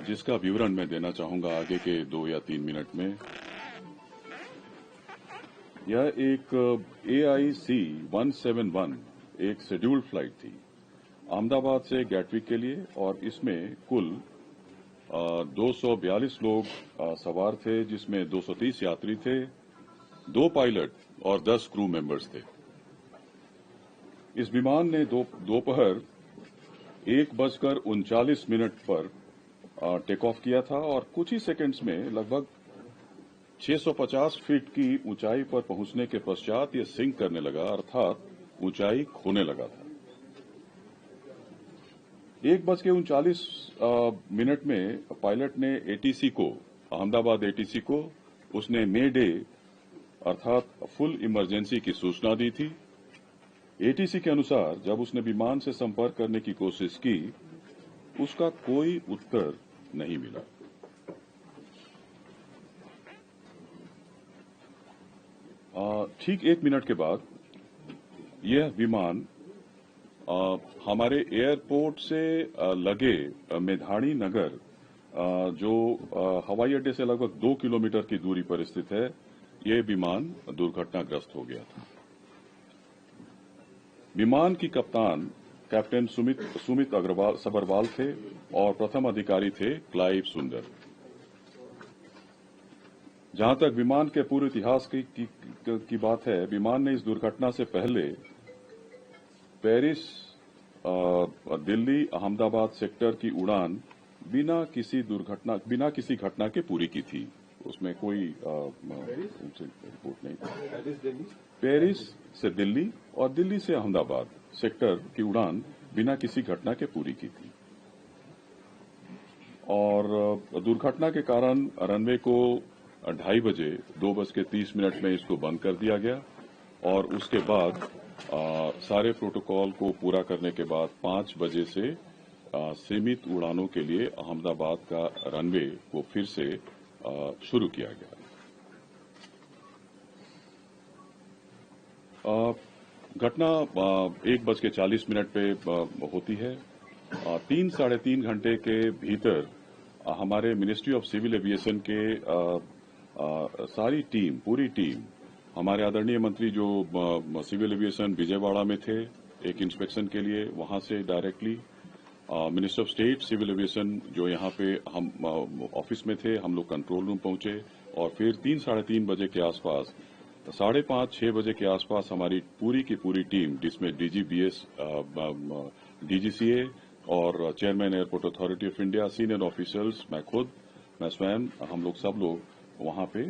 जिसका विवरण मैं देना चाहूंगा आगे के 2 या 3 मिनट में। यह एक AIC 171 एक शेड्यूल्ड फ्लाइट थी अहमदाबाद से गैटविक के लिए, और इसमें कुल 242 लोग सवार थे, जिसमें 230 यात्री थे, 2 पायलट और 10 क्रू मेंबर्स थे। इस विमान ने दोपहर 1:39 पर टेक ऑफ किया था और कुछ ही सेकंड्स में लगभग 650 फीट की ऊंचाई पर पहुंचने के पश्चात यह सिंक करने लगा, अर्थात ऊंचाई खोने लगा था। 1:39 में पायलट ने ATC को, अहमदाबाद ATC को, उसने मे डे अर्थात फुल इमरजेंसी की सूचना दी थी। ATC के अनुसार जब उसने विमान से संपर्क करने की कोशिश की, उसका कोई उत्तर नहीं मिला। ठीक 1 मिनट के बाद यह विमान हमारे एयरपोर्ट से लगे मेधाणी नगर, जो हवाई अड्डे से लगभग 2 किलोमीटर की दूरी पर स्थित है, यह विमान दुर्घटनाग्रस्त हो गया था। विमान की कप्तान कैप्टन सुमित सबरवाल थे और प्रथम अधिकारी थे क्लाइव सुंदर। जहां तक विमान के पूरे इतिहास की बात है, विमान ने इस दुर्घटना से पहले पेरिस दिल्ली अहमदाबाद सेक्टर की उड़ान बिना किसी घटना के पूरी की थी। उसमें कोई रिपोर्ट नहीं था। पेरिस से दिल्ली और दिल्ली से अहमदाबाद सेक्टर की उड़ान बिना किसी घटना के पूरी की थी। और दुर्घटना के कारण रनवे को 2:30 बजे 2:30 में इसको बंद कर दिया गया, और उसके बाद सारे प्रोटोकॉल को पूरा करने के बाद 5 बजे से सीमित उड़ानों के लिए अहमदाबाद का रनवे को फिर से शुरू किया गया। घटना 1:40 पे होती है। 3-3.5 घंटे के भीतर हमारे मिनिस्ट्री ऑफ सिविल एविएशन के पूरी टीम, हमारे आदरणीय मंत्री जो सिविल एविएशन विजयवाड़ा में थे एक इंस्पेक्शन के लिए, वहां से directly minister of state civil aviation जो यहाँ पे हम ऑफिस में थे, हम लोग कंट्रोल रूम पहुंचे, और फिर 3-3.5 बजे के आसपास, 5:30-6 बजे के आसपास हमारी पूरी की पूरी टीम, जिसमें DGBS, DGCA और chairman airport authority of India, senior officers, मैं स्वयं, हम लोग सब लोग वहां पे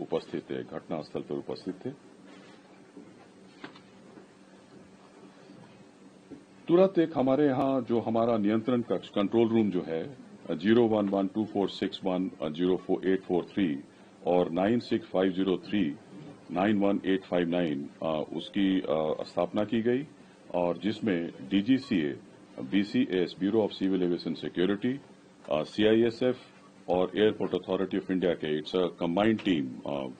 उपस्थित थे, घटनास्थल पर उपस्थित थे। तुरंत एक हमारे यहाँ जो हमारा नियंत्रण कक्ष कंट्रोल रूम जो है 0112461 04843 और 96503 91859 उसकी स्थापना की गई, और जिसमें DGCA, BCS bureau of civil aviation security, CISF और एयरपोर्ट अथॉरिटी ऑफ इंडिया के, it's a combined team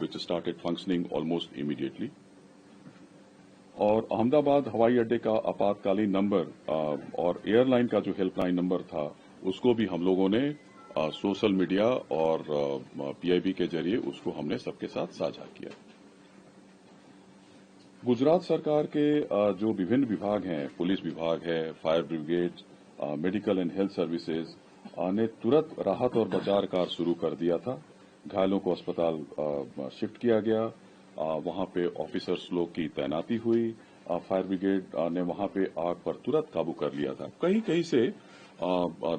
which started functioning almost immediately. और अहमदाबाद हवाई अड्डे का आपातकालीन नंबर और एयरलाइन का जो हेल्पलाइन नंबर था, उसको भी हम लोगों ने सोशल मीडिया और PIB के जरिए उसको हमने सबके साथ साझा किया। गुजरात सरकार के जो विभिन्न विभाग हैं, पुलिस विभाग है, fire brigade, medical and health services ने तुरंत राहत और बचाव कार्य शुरू कर दिया था। घायलों को अस्पताल शिफ्ट किया गया, वहां पे ऑफिसर्स लोग की तैनाती हुई, फायर ब्रिगेड ने वहां पे आग पर तुरंत काबू कर लिया था। कहीं कहीं से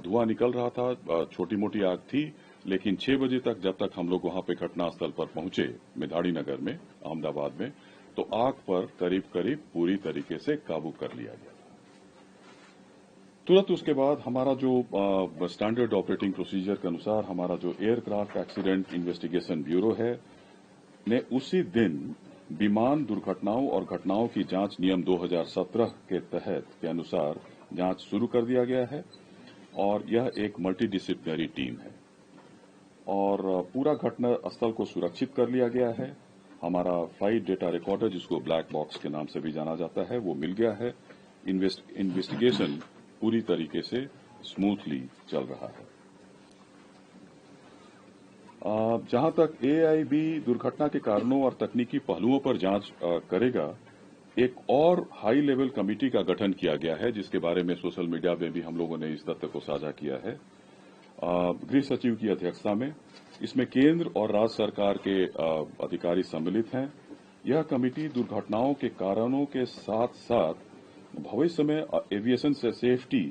धुआं निकल रहा था, छोटी मोटी आग थी, लेकिन 6 बजे तक जब तक हम लोग वहां पे घटनास्थल पर पहुंचे मेधाड़ी नगर में, अहमदाबाद में, तो आग पर करीब करीब पूरी तरीके से काबू कर लिया गया। तुरंत उसके बाद हमारा जो स्टैंडर्ड ऑपरेटिंग प्रोसीजर के अनुसार हमारा जो एयरक्राफ्ट एक्सीडेंट इन्वेस्टिगेशन ब्यूरो है ने उसी दिन विमान दुर्घटनाओं और घटनाओं की जांच नियम 2017 के तहत के अनुसार जांच शुरू कर दिया गया है, और यह एक मल्टीडिसिप्लिनरी टीम है, और पूरा घटना स्थल को सुरक्षित कर लिया गया है। हमारा फ्लाइट डेटा रिकॉर्डर, जिसको ब्लैक बॉक्स के नाम से भी जाना जाता है, वो मिल गया है। इन्वेस्टिगेशन पूरी तरीके से स्मूथली चल रहा है। जहां तक AIB दुर्घटना के कारणों और तकनीकी पहलुओं पर जांच करेगा, एक और हाई लेवल कमेटी का गठन किया गया है, जिसके बारे में सोशल मीडिया में भी हम लोगों ने इस तथ्य को साझा किया है। गृह सचिव की अध्यक्षता में इसमें केंद्र और राज्य सरकार के अधिकारी सम्मिलित हैं। यह कमेटी दुर्घटनाओं के कारणों के साथ साथ भविष्य में एविएशन से सेफ्टी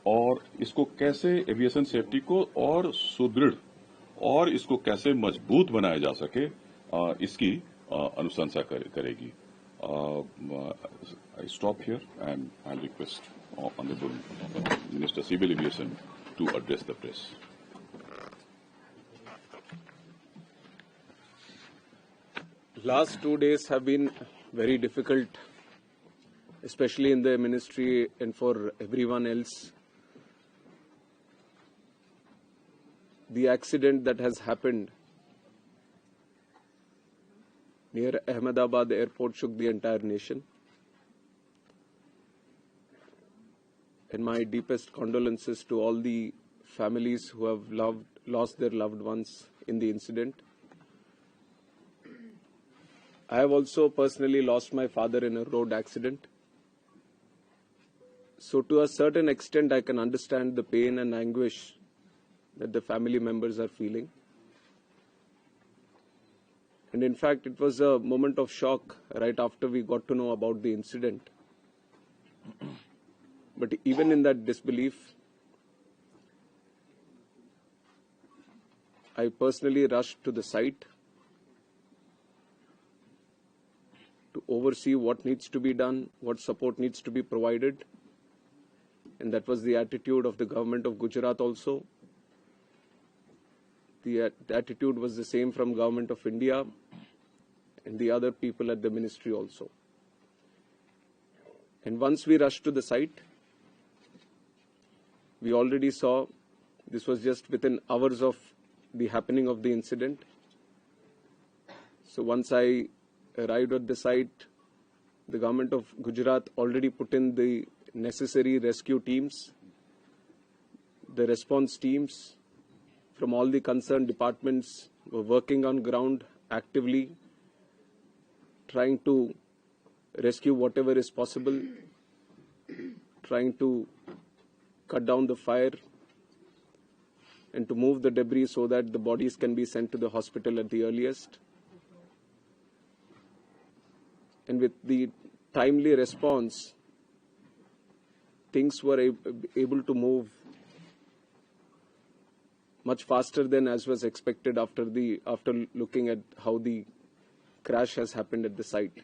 और इसको कैसे एविएशन सेफ्टी को और सुदृढ़ और इसको कैसे मजबूत बनाया जा सके, इसकी अनुशंसा करेगी। I stop here and I'll request Honorable Minister Civil Aviation to address the press. Last 2 days have been very difficult, especially in the ministry and for everyone else. The accident that has happened near Ahmedabad airport shook the entire nation. And my deepest condolences to all the families who have lost their loved ones in the incident. I have also personally lost my father in a road accident. So to a certain extent, I can understand the pain and anguish that the family members are feeling. And in fact, it was a moment of shock right after we got to know about the incident. But even in that disbelief, I personally rushed to the site to oversee what needs to be done, what support needs to be provided. And that was the attitude of the government of Gujarat also. The attitude was the same from Government of India and the other people at the ministry also. And once we rushed to the site, we already saw this was just within hours of the happening of the incident. So once I arrived at the site, the government of Gujarat already put in the necessary rescue teams, the response teams from all the concerned departments were working on ground actively, trying to rescue whatever is possible, trying to cut down the fire and to move the debris so that the bodies can be sent to the hospital at the earliest. And with the timely response, things were able to move much faster than as was expected after looking at how the crash has happened at the site.